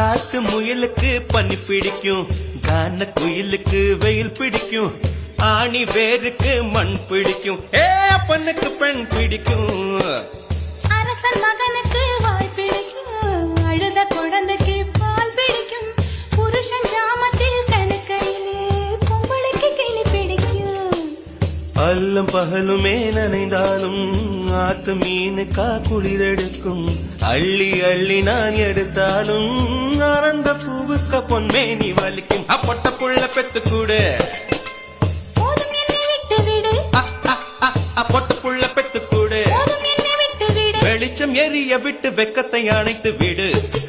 காட்டு முயலுக்கு பனி பிடிக்கும், கான குயிலுக்கு வெயில் பிடிக்கும், ஆணி வேருக்கு மண் பிடிக்கும், அப்பனுக்கு பெண் பிடிக்கும். அரசன் மகனுக்கு வாய் பிடிக்கும், அழுத குழந்தைக்கு பால் பிடிக்கும், புருஷன் ஜாமத்தில் கணக்கையிலே பொம்பளைக்கு கிளி பிடிக்கும். அல்லும் பகலுமே நனைந்தாலும் ஆத்து மீனுக்கா குளிரெடுக்கும், அள்ளி அள்ளி நான் எடுத்தாலும் ஆனந்த பூவுக்க பொன்மேனி வலிக்கும். அப்பொட்ட புள்ள பெத்து கூடு, போதும் என்னை விட்டு விடு, பொட்ட புள்ள பெத்து கூடு, போதும் என்னை விட்டு விடு, வெளிச்சம் எரிய விட்டு வெக்கத்தை அணைத்து விடு. குச்சி